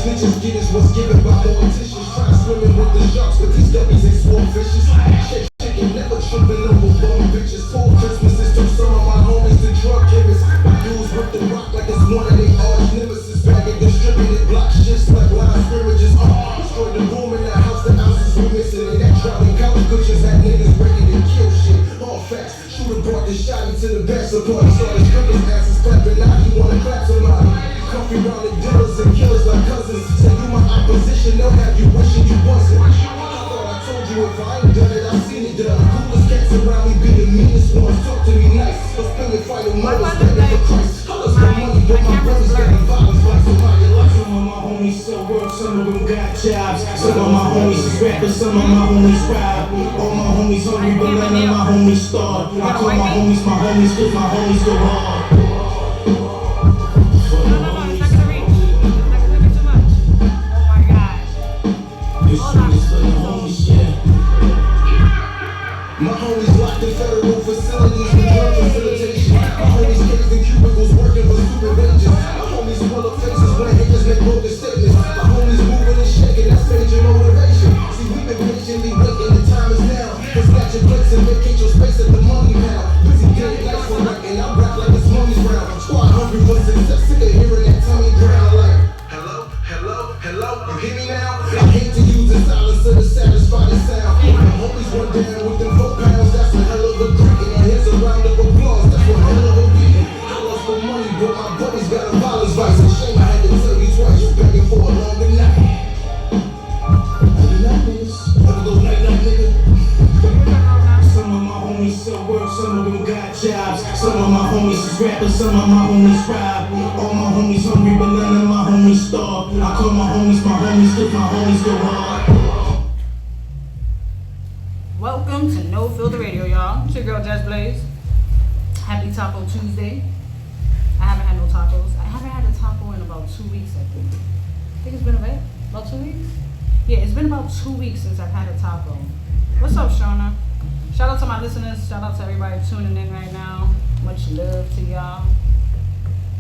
bitches get is what's given by morticians. Try swimming with the sharks, but these guppies ain't swore fishes. Shake chicken, never tripping over bum bitches. Full Christmases took some of my homies to drug chemists. My dudes rip the rock like it's one of their arch nemesis. Bagging distributed block shits like line scrimmages. Destroyed the room in the house, the ounces we missing. And that drowning couch cushions had niggas ready to kill shit. All facts, shooter brought the shotty to the bachelor party. Started strippers, asses clapping out, you wanna clap somebody. Comfy round the dealers and killers like cousins. Say you my opposition, they'll have you wishing you wasn't. I thought I told you if I ain't done it, I seen it done. Coolest cats around me be the meanest ones. Talk to me nice, let's bring it fight them mothers, begging for Christ. Let's my money, but my brothers got the violence like somebody else. Some of my homies sell work, some of them got jobs. Some of my homies is rappers, some of my homies rap. All my homies hungry, but none of my homies starve. I call my homies cause my homies go hard. My homies locked in federal facilities with drug facilitation. My homies caged in cubicles working for stupid wages. My homies pull up faces when haters make bogus statements. My homies moving and shaking, that's major motivation. See, we've been patiently waiting, the time is now. To snatch your place and vacate your space at the money pound. Busy getting lights for wrecking, I rap like it's money's round. Squad hungry for success, sick of hearing that tummy ground like, hello, hello, hello, you hear me now? I hate to use the silence to satisfy the sound. My homies run down with them 4 pounds, that's a hell of a greeting. And here's a round of applause, that's one hell of a beating. I lost for money, but my buddies got a violence vice. It's a shame I had to tell you twice, you begging for a longer night. Night niggas, never go night nigga. Some of my homies sell work, some of them got jobs. Some of my homies is rappers, some of my homies rap. All my homies hungry, but none of my homies starve. I call my homies cause my homies go hard. Welcome to No Filter Radio, y'all. It's your girl Jess Blaze. Happy Taco Tuesday. I haven't had no tacos. I haven't had a taco in about 2 weeks, I think. I think it's been about 2 weeks? Yeah, it's been about 2 weeks since I've had a taco. What's up, Shona? Shout out to my listeners. Shout out to everybody tuning in right now. Much love to y'all.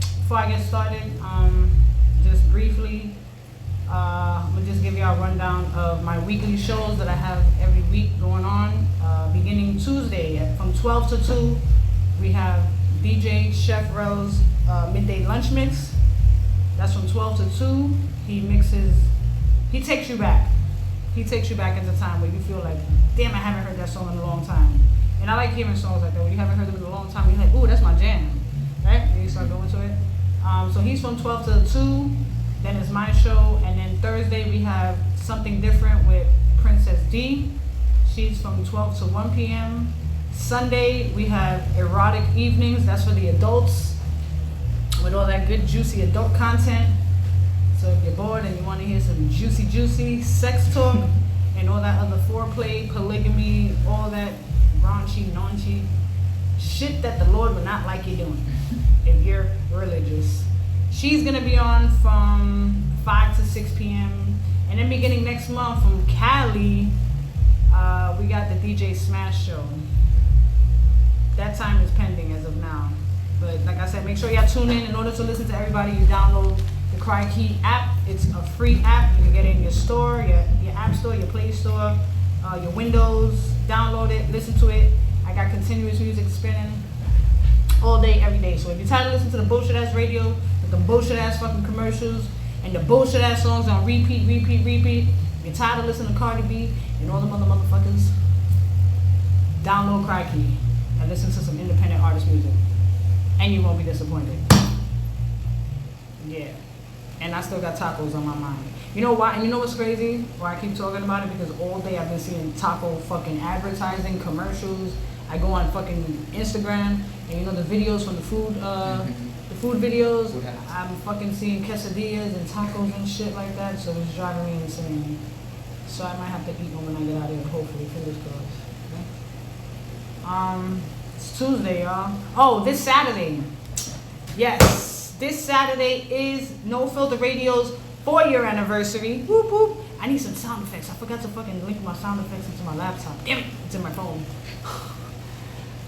Before I get started, just briefly, I'm gonna just give y'all a rundown of my weekly shows that I have every week going on. Beginning Tuesday from 12 to 2, we have DJ Chef Rose Midday Lunch Mix. That's from 12 to 2. He takes you back. He takes you back into time where you feel like, damn, I haven't heard that song in a long time. And I like hearing songs like that. When you haven't heard them in a long time, you're like, ooh, that's my jam. Right? And you start going to it. So he's from 12 to 2. Then it's my show. And then Thursday we have Something Different with Princess D. She's from 12 to 1 p.m. Sunday we have Erotic Evenings. That's for the adults with all that good juicy adult content. So if you're bored and you want to hear some juicy sex talk and all that other foreplay, polygamy, all that raunchy shit that the Lord would not like you doing if you're religious. She's going to be on from 5 to 6 p.m. And then beginning next month from Cali, we got the DJ Smash Show. That time is pending as of now. But like I said, make sure y'all tune in. In order to listen to everybody, you download the Cry-Key app. It's a free app. You can get it in your store, your app store, your Play Store, your Windows. Download it, listen to it. I got continuous music spinning all day, every day. So if you're tired of listening to the bullshit ass radio, with the bullshit ass fucking commercials, and the bullshit ass songs on repeat, if you're tired of listening to Cardi B and all them other motherfuckers, download Cry-Key and listen to some independent artist music. And you won't be disappointed. Yeah. And I still got tacos on my mind. You know why? And you know what's crazy? Why I keep talking about it? Because all day I've been seeing taco fucking advertising, commercials. I go on fucking Instagram, and you know the videos from the food videos. I'm fucking seeing quesadillas and tacos and shit like that. So it's driving me insane. So I might have to eat one when I get out of here. Hopefully, fingers crossed. Okay? It's Tuesday, y'all. Oh, this Saturday. Yes, this Saturday is No Filter Radio's 4-year anniversary. Whoop whoop. I need some sound effects. I forgot to fucking link my sound effects into my laptop. Damn it, it's in my phone.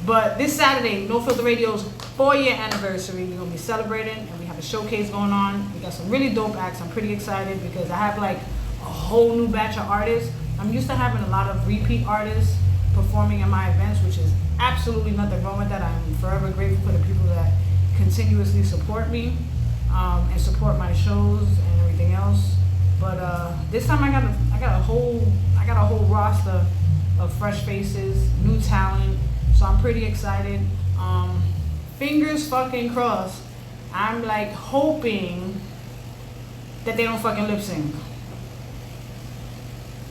But this Saturday, No Filter Radio's 4-year anniversary. We're gonna be celebrating, and we have a showcase going on. We got some really dope acts. I'm pretty excited because I have like a whole new batch of artists. I'm used to having a lot of repeat artists performing at my events, which is absolutely nothing wrong with that. I'm forever grateful for the people that continuously support me and support my shows and everything else. But this time I got a whole roster of fresh faces, new talent. So I'm pretty excited. Fingers fucking crossed. I'm like hoping that they don't fucking lip sync.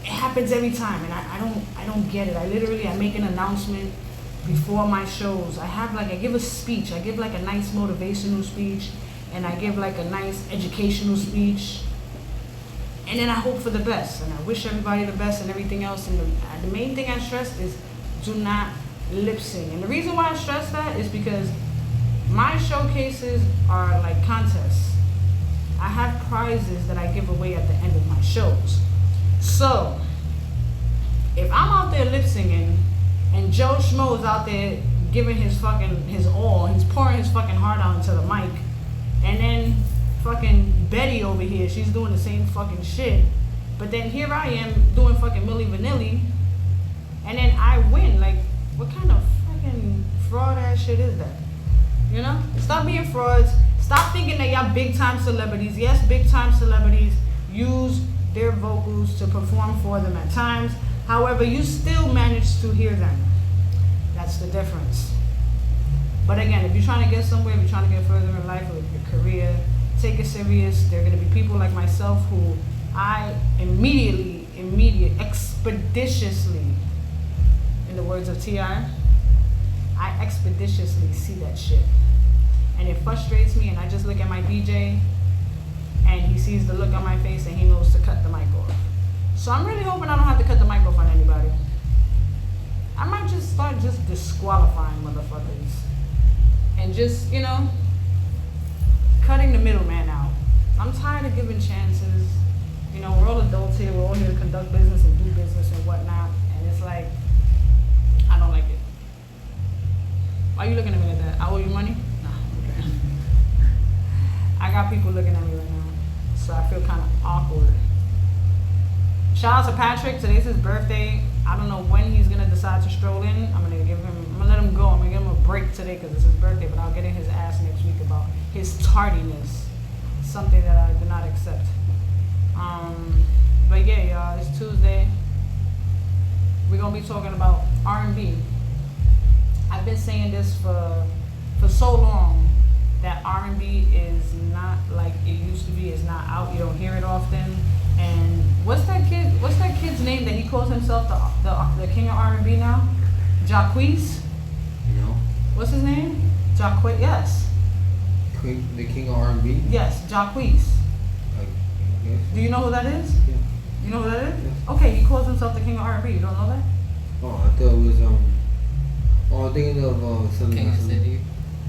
It happens every time, and I don't get it. I make an announcement before my shows. I give a speech. I give like a nice motivational speech, and I give like a nice educational speech, and then I hope for the best, and I wish everybody the best and everything else. And the main thing I stress is do not lip sync. And the reason why I stress that is because my showcases are like contests. I have prizes that I give away at the end of my shows. So, if I'm out there lip singing and Joe Schmo is out there giving his all, he's pouring his fucking heart out into the mic, and then fucking Betty over here, she's doing the same fucking shit, but then here I am doing fucking Milli Vanilli, and then I win. Like, what kind of fucking fraud ass shit is that? You know? Stop being frauds. Stop thinking that y'all big time celebrities. Yes, big time celebrities use their vocals to perform for them at times. However, you still manage to hear them. That's the difference. But again, if you're trying to get somewhere, if you're trying to get further in life with your career, take it serious. There are going to be people like myself who I expeditiously, in the words of T.I., I expeditiously see that shit. And it frustrates me, and I just look at my DJ, and he sees the look on my face, and he knows to cut the mic off. So I'm really hoping I don't have to cut the mic off on anybody. I might just start disqualifying motherfuckers. And just, cutting the middleman out. I'm tired of giving chances. We're all adults here. We're all here to conduct business and do business and whatnot. And it's like, I don't like it. Why are you looking at me like that? I owe you money? No, okay. I got people looking at me right now, so I feel kind of awkward. Shout out to Patrick. Today's his birthday. I don't know when he's gonna decide to stroll in. I'm gonna let him go. I'm gonna give him a break today because it's his birthday, but I'll get in his ass next week about his tardiness. Something that I do not accept. But yeah, y'all, it's Tuesday. We're gonna be talking about R&B. I've been saying this for so long that R&B is not like it used to be. It's not out. You don't hear it often. And what's that kid's name that he calls himself the king of R&B now? Jacquees? No. What's his name? Jacquees. Yes. The king of R&B? Yes, Jacquees. Yes. Do you know who that is? Yeah. You know who that is? Yes. Okay, he calls himself the king of R&B. You don't know that? Oh, I thought it was I'm thinking of something. King of City?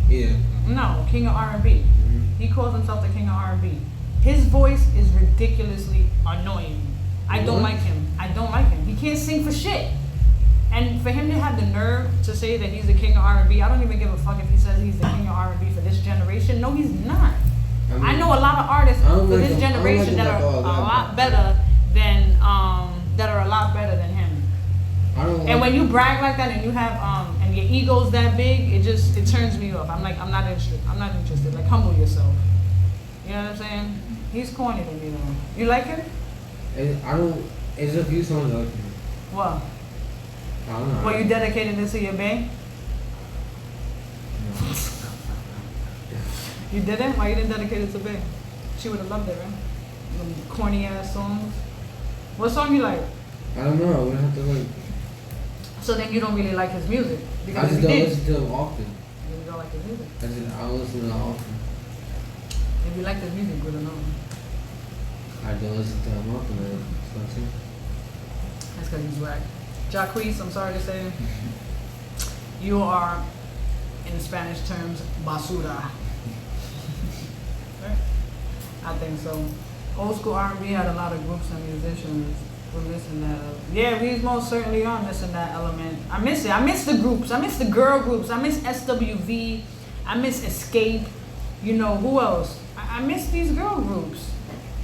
Yeah. No, king of R&B. Mm-hmm. He calls himself the king of R&B. His voice is ridiculously annoying. I don't like him. He can't sing for shit. And for him to have the nerve to say that he's the king of R&B, I don't even give a fuck if he says he's the king of R&B for this generation. No, he's not. I know a lot of artists for this generation that are a lot better than him. And when you brag like that and you have and your ego's that big, it turns me off. I'm not interested. Like, humble yourself. You know what I'm saying? He's corny to me though. You like him? It's a few songs I like him. What? I don't know. Well, you dedicated this to your bae? No. You didn't? Why you didn't dedicate it to bae? She would have loved it, right? Them corny ass songs. What song you like? I don't know. I would have to like. So then you don't really like his music? I Because just don't listen to him often. You don't like his music. I don't listen to him often. If you like his music, good enough. I don't listen to him often. That's what That's because he's whack. Jacquees, I'm sorry to say, you are, in Spanish terms, basura. Right? I think so. Old school R&B had a lot of groups and musicians were missing that. Yeah, we most certainly are missing that element. I miss it. I miss the groups. I miss the girl groups. I miss SWV. I miss Escape. Who else? I miss these girl groups.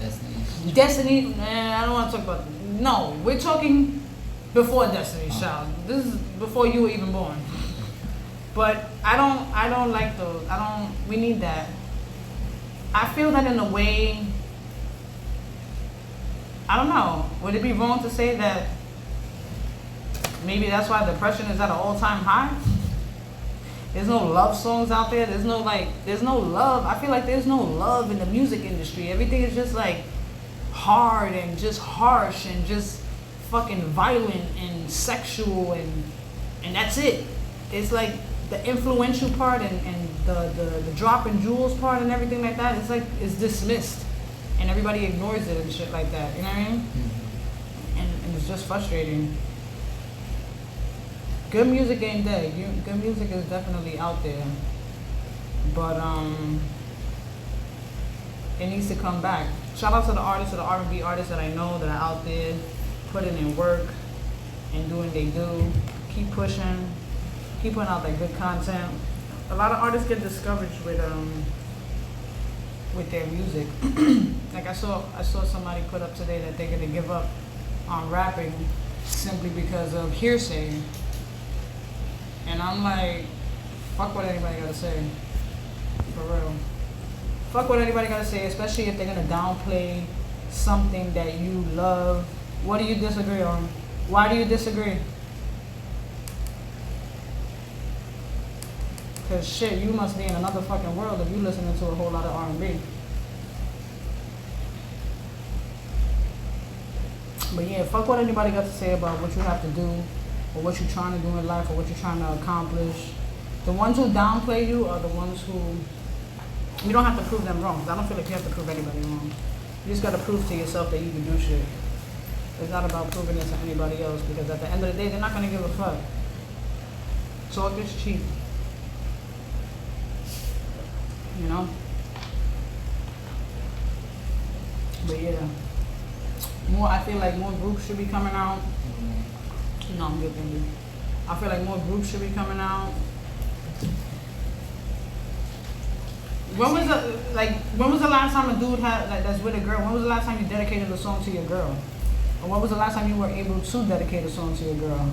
Destiny's. Destiny, I don't want to talk about. No, we're talking before Destiny's Child. This is before you were even born. But I don't like those. We need that. I feel that in a way. I don't know. Would it be wrong to say that maybe that's why depression is at an all-time high? There's no love songs out there. There's no love. I feel like there's no love in the music industry. Everything is just like hard and just harsh and just fucking violent and sexual and that's it. It's like the influential part and the dropping jewels part and everything like that. It's like it's dismissed and everybody ignores it and shit like that. You know what I mean? Mm-hmm. And it's just frustrating. Good music ain't dead. Good music is definitely out there, but it needs to come back. Shout out to the artists, to the R&B artists that I know that are out there, putting in work and doing what they do. Keep pushing, keep putting out that good content. A lot of artists get discouraged with their music. Like I saw somebody put up today that they're gonna give up on rapping simply because of hearsay. And I'm like, fuck what anybody gotta say. For real. Fuck what anybody gotta say, especially if they're gonna downplay something that you love. What do you disagree on? Why do you disagree? Cause shit, you must be in another fucking world if you listening to a whole lot of R&B. But yeah, fuck what anybody got to say about what you have to do, or what you're trying to do in life, or what you're trying to accomplish. The ones who downplay you are the ones who, you don't have to prove them wrong, because I don't feel like you have to prove anybody wrong. You just got to prove to yourself that you can do shit. It's not about proving it to anybody else, because at the end of the day, they're not going to give a fuck. So it gets cheap. You know? But yeah. I feel like more groups should be coming out. No, I'm good, thank you. I feel like more groups should be coming out. When was the last time a dude that's with a girl? When was the last time you dedicated a song to your girl? Or when was the last time you were able to dedicate a song to your girl?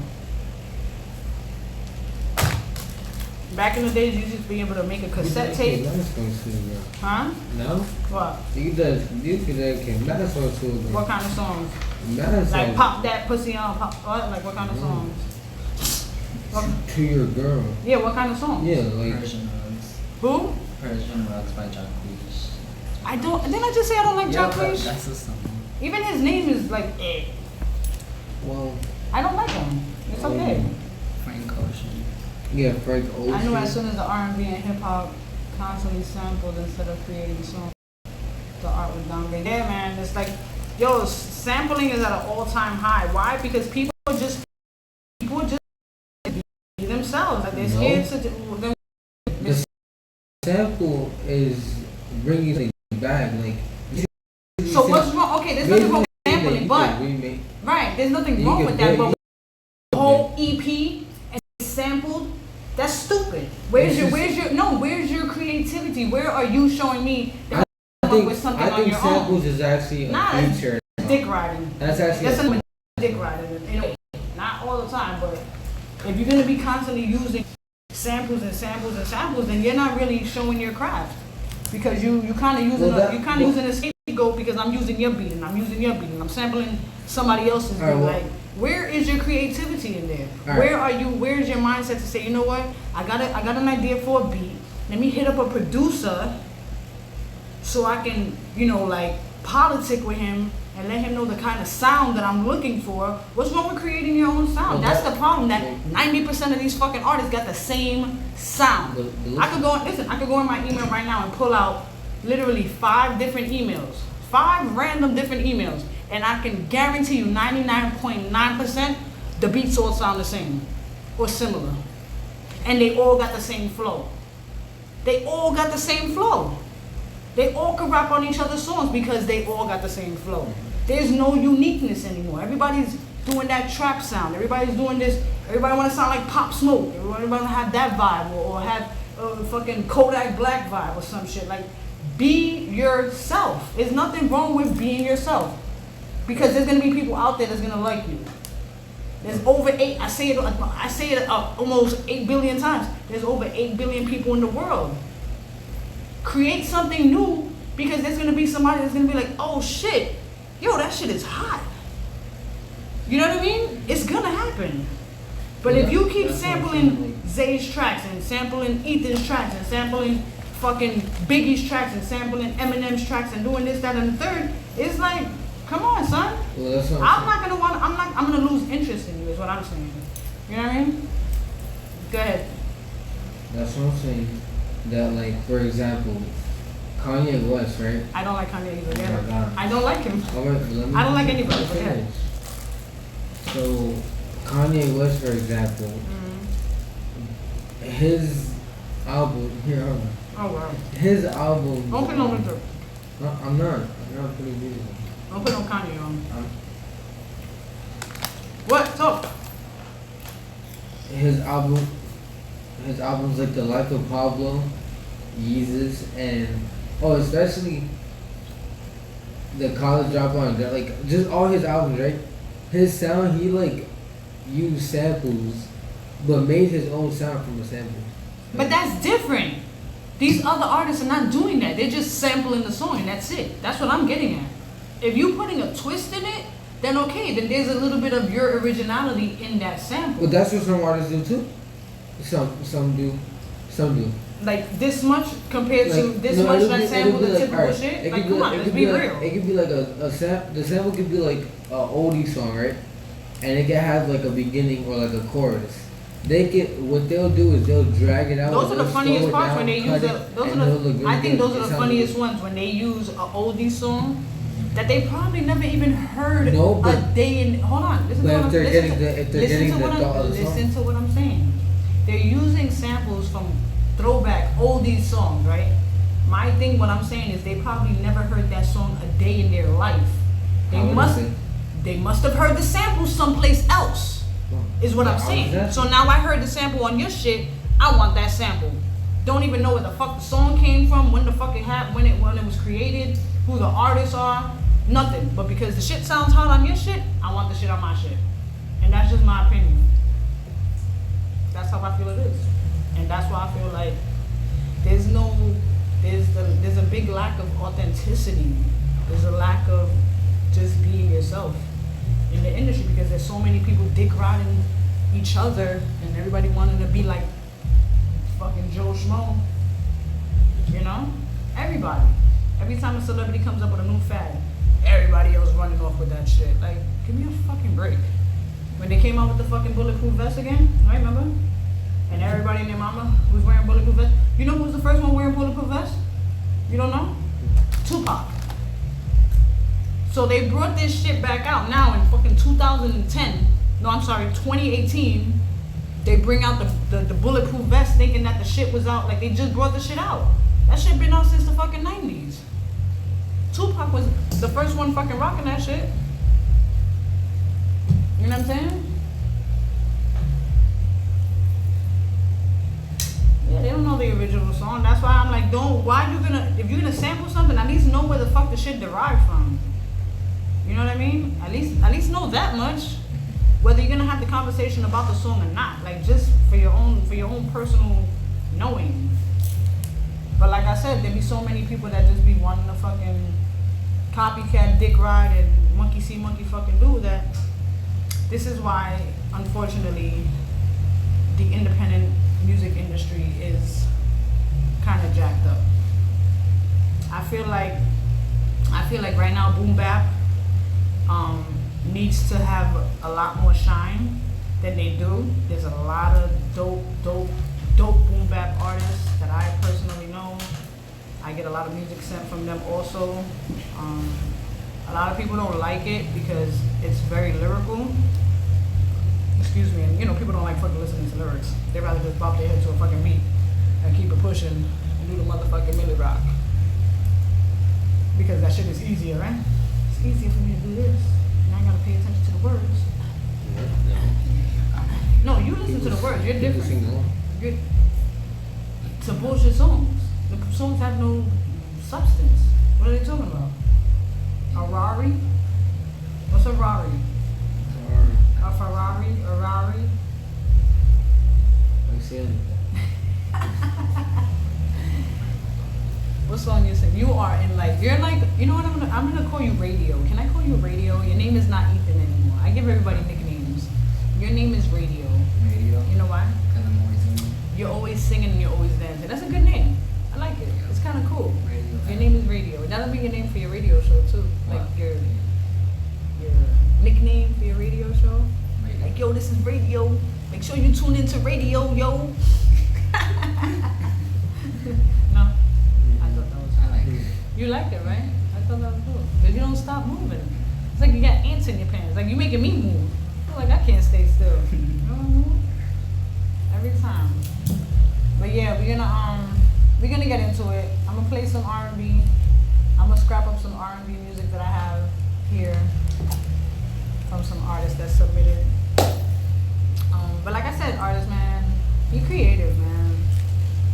Back in the days, you used to be able to make a cassette tape. Huh? No? What? You can dedicate meta songs to a girl. What kind of songs? Meta songs. Like pop that pussy on, pop what? Like what kind of songs? What? To your girl. Yeah, what kind of songs? Yeah, like Persian Rugs. Who? Persian Rugs by Jacquees. I don't. Didn't I just say I don't like Jacquees? That's the song. Even his name is like eh. Well, I don't like him. It's okay. Frank Ocean. Yeah, Frank Ocean. I knew as soon as the R&B and hip hop constantly sampled instead of creating songs, the art was downgraded. Yeah, man, it's like, yo, sampling is at an all-time high. Why? Because people just be themselves. Like they're scared to. The sample is bringing things back. Like. So what's wrong? Okay, there's nothing wrong with sampling, but right, there's nothing wrong with that. But the whole EP and sampled. That's stupid. Where's your creativity? Where are you showing me that with something on your own? I think samples is actually a feature. Dick riding. That's actually dick riding. You know, not all the time, but if you're gonna be constantly using samples and samples and samples, then you're not really showing your craft, because you kind of using a scapegoat, because I'm using your beat and I'm sampling somebody else's beat. Like, where is your creativity in there? Where's your mindset to say, you know what? I got an idea for a beat. Let me hit up a producer so I can, like, politic with him and let him know the kind of sound that I'm looking for. What's wrong with creating your own sound? That's the problem, that 90% of these fucking artists got the same sound. I could go in my email right now and pull out literally 5 different emails. 5 random different emails. And I can guarantee you 99.9% the beats all sound the same or similar. And they all got the same flow. They all got the same flow. They all can rap on each other's songs because they all got the same flow. There's no uniqueness anymore. Everybody's doing that trap sound. Everybody's doing this. Everybody want to sound like Pop Smoke. Everybody want to have that vibe or have a fucking Kodak Black vibe or some shit. Like, Be yourself. There's nothing wrong with being yourself. Because there's gonna be people out there that's gonna like you. There's over I say it almost 8 billion times. There's over 8 billion people in the world. Create something new, because there's gonna be somebody that's gonna be like, oh shit, yo, that shit is hot. You know what I mean? It's gonna happen. But if you keep sampling Zay's tracks and sampling Ethan's tracks and sampling fucking Biggie's tracks and sampling Eminem's tracks and doing this, that, and the third, it's like, come on, son. Well, that's what I'm gonna lose interest in you, is what I'm saying. You know what I mean? Go ahead. That's what I'm saying. That, like, for example, Kanye West, right? I don't like Kanye either. Oh my God. I don't like him. All right, let me I don't like anybody. Go ahead. So, Kanye West, for example, his album, here, hold on. Oh wow. His album. Don't put no winter. No, I'm not putting music on. Don't put no Kanye on. What? Talk. His albums like The Life of Pablo, Yeezus, and especially the College Dropout, that, like, just all his albums, right? His sound, he like used samples, but made his own sound from a sample. But that's different. These other artists are not doing that. They're just sampling the song and that's it. That's what I'm getting at. If you're putting a twist in it, then okay, then there's a little bit of your originality in that sample. But that's what some artists do too. Some do. Like this much compared to Like, this no, much it'll that be- sample it'll be the like, typical alright, shit. it Like could come be on, like- let's it could be like- real. It could be like the sample could be like a oldie song, right? And it can have like a beginning or like a chorus. What they'll do is they'll drag it out. Those are the they'll funniest slow it parts down, when they cut use it, a. Those and are it'll look the. really I think good. those It are the sounds funniest good. ones when they use a oldie song that they probably never even heard No, but- a day in. Hold on, listen But to if what they're I'm getting listen the- if to- they're listen getting to the what thought I'm of the song. listen to what I'm saying. They're using samples from throwback oldie songs, right? My thing, what I'm saying is they probably never heard that song a day in their life. How would They must have heard the sample someplace else. Is what I'm Yeah, saying. exactly. So now I heard the sample on your shit. I want that sample. Don't even know where the fuck the song came from, when the fuck it happened, when it was created, who the artists are, nothing. But because the shit sounds hot on your shit, I want the shit on my shit. And that's just my opinion. That's how I feel it is. And that's why I feel like there's a big lack of authenticity. There's a lack of just being yourself in the industry, because there's so many people dick riding each other and everybody wanting to be like fucking Joe Schmo. You know? Everybody. Every time a celebrity comes up with a new fad, everybody else running off with that shit. Like, give me a fucking break. When they came out with the fucking bulletproof vest again, right, remember? And everybody and their mama was wearing bulletproof vests. You know who was the first one wearing bulletproof vests? You don't know? Tupac. So they brought this shit back out now in fucking 2018. They bring out the bulletproof vest thinking that the shit was out. Like, they just brought the shit out. That shit been out since the fucking 90s. Tupac was the first one fucking rocking that shit. You know what I'm saying? Yeah, they don't know the original song. That's why I'm like, if you're gonna sample something, at least know where the fuck the shit derived from. You know what I mean? At least know that much. Whether you're gonna have the conversation about the song or not, like just for your own personal knowing. But like I said, there be so many people that just be wanting to fucking copycat, dick ride, and monkey see, monkey fucking do that. This is why, unfortunately, the independent music industry is kind of jacked up. I feel like right now, boom bap needs to have a lot more shine than they do. There's a lot of dope boom bap artists that I personally know. I get a lot of music sent from them also. A lot of people don't like it because it's very lyrical. Excuse me, and people don't like fucking listening to lyrics. They rather just bop their head to a fucking beat and keep it pushing and do the motherfucking milli rock. Because that shit is easier, right? It's easier for me to do this. And I gotta pay attention to the words. No, you listen to the words, you're different. It's a bullshit songs. The songs have no substance. What are they talking about? A Rari? What's a Rari? A Ferrari? A Rari? I'm saying. What song you sing? You are in like, you're like, you know what, I'm gonna call you Radio. Can I call you Radio? Your name is not Ethan anymore. I give everybody nicknames. Your name is Radio. Radio. You know why? Because I'm always in You're always singing and you're always dancing. That's a good name. I like it. It's kind of cool. radio. Your name is Radio. That'll be your name for your radio show too. Like Wow. your nickname for your radio show. Radio. Like, yo, this is Radio. Make sure you tune into Radio, yo. No? I thought that was I like it. You liked it, right? I thought that was cool. Because you don't stop moving. It's like you got ants in your pants. Like you making me move. I feel like I can't stay still. You know what I mean? Every time. But yeah, we're gonna get into it. I'm gonna play some R&B. I'm gonna scrap up some R&B music that I have here from some artists that submitted. But like I said, artists, man, be creative, man.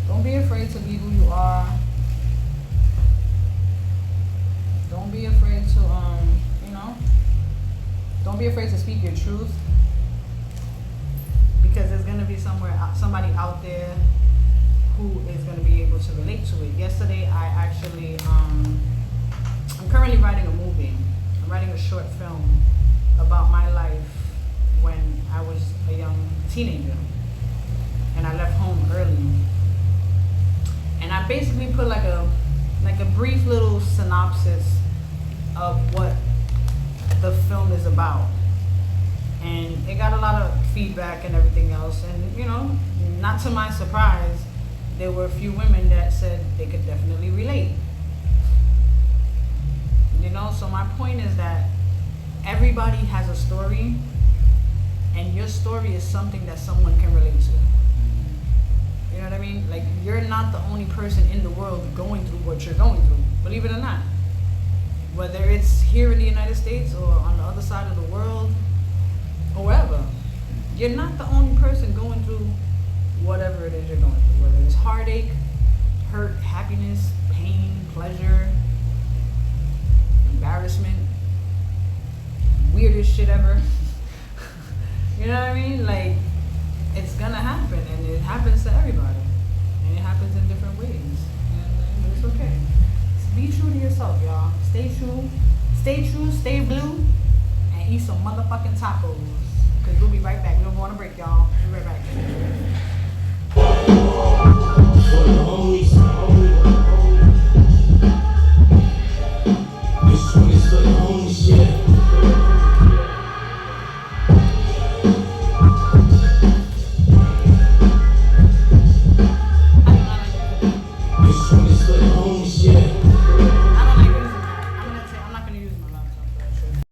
Don't be afraid to be who you are. Don't be afraid to, don't be afraid to speak your truth. Because there's gonna be somebody out there who is gonna be able to relate to it. Yesterday, I actually, I'm currently writing a movie. I'm writing a short film about my life when I was a young teenager. And I left home early. And I basically put like a brief little synopsis of what the film is about. And it got a lot of feedback and everything else. And not to my surprise, there were a few women that said they could definitely relate. So my point is that everybody has a story, and your story is something that someone can relate to. You know what I mean? Like, you're not the only person in the world going through what you're going through, believe it or not. Whether it's here in the United States or on the other side of the world, or wherever, you're not the only person going through whatever it is you're going through. Whether it's heartache, hurt, happiness, pain, pleasure, embarrassment, weirdest shit ever. You know what I mean? Like, it's gonna happen, and it happens to everybody, and it happens in different ways. But it's okay. Be true to yourself, y'all. Stay true, stay blue, and eat some motherfucking tacos. Cause we'll be right back. We're gonna go on a break, y'all. We'll be right back.